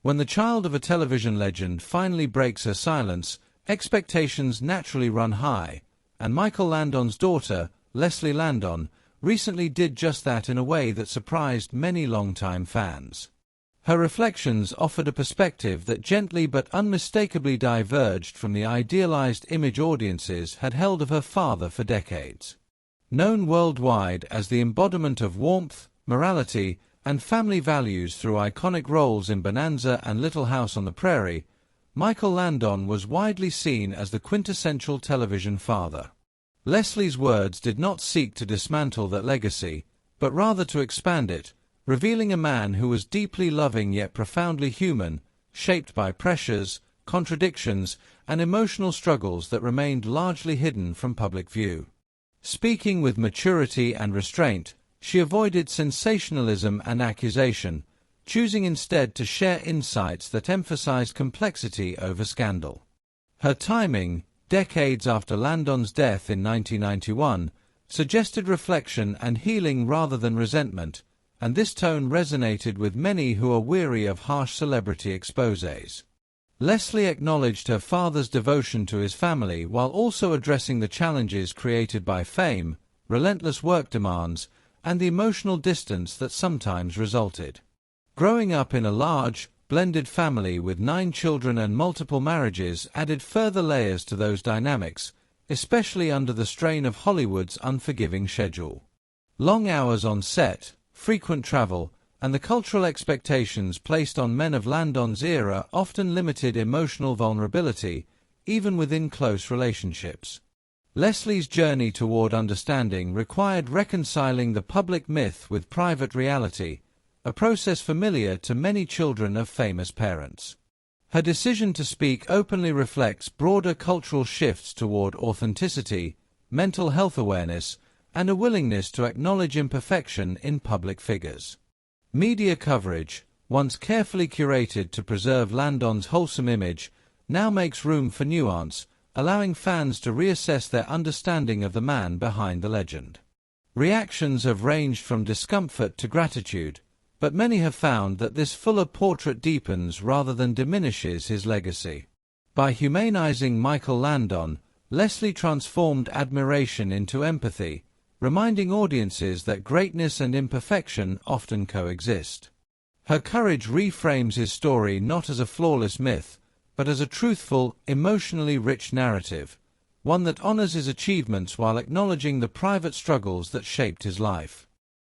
When the child of a television legend finally breaks her silence, expectations naturally run high, and Michael Landon's daughter, Leslie Landon, recently did just that in a way that surprised many longtime fans. Her reflections offered a perspective that gently but unmistakably diverged from the idealized image audiences had held of her father for decades. Known worldwide as the embodiment of warmth, morality, and family values through iconic roles in Bonanza and Little House on the Prairie, Michael Landon was widely seen as the quintessential television father. Leslie's words did not seek to dismantle that legacy, but rather to expand it, revealing a man who was deeply loving yet profoundly human, shaped by pressures, contradictions, and emotional struggles that remained largely hidden from public view. Speaking with maturity and restraint, she avoided sensationalism and accusation, choosing instead to share insights that emphasized complexity over scandal. Her timing, decades after Landon's death in 1991, suggested reflection and healing rather than resentment, and this tone resonated with many who are weary of harsh celebrity exposés. Leslie acknowledged her father's devotion to his family while also addressing the challenges created by fame, relentless work demands, and the emotional distance that sometimes resulted. Growing up in a large, blended family with 9 children and multiple marriages added further layers to those dynamics, especially under the strain of Hollywood's unforgiving schedule. Long hours on set, frequent travel, and the cultural expectations placed on men of Landon's era often limited emotional vulnerability, even within close relationships. Leslie's journey toward understanding required reconciling the public myth with private reality, a process familiar to many children of famous parents. Her decision to speak openly reflects broader cultural shifts toward authenticity, mental health awareness, and a willingness to acknowledge imperfection in public figures. Media coverage, once carefully curated to preserve Landon's wholesome image, now makes room for nuance, allowing fans to reassess their understanding of the man behind the legend. Reactions have ranged from discomfort to gratitude, but many have found that this fuller portrait deepens rather than diminishes his legacy. By humanizing Michael Landon, Leslie transformed admiration into empathy, reminding audiences that greatness and imperfection often coexist. Her courage reframes his story not as a flawless myth, but as a truthful, emotionally rich narrative, one that honors his achievements while acknowledging the private struggles that shaped his life.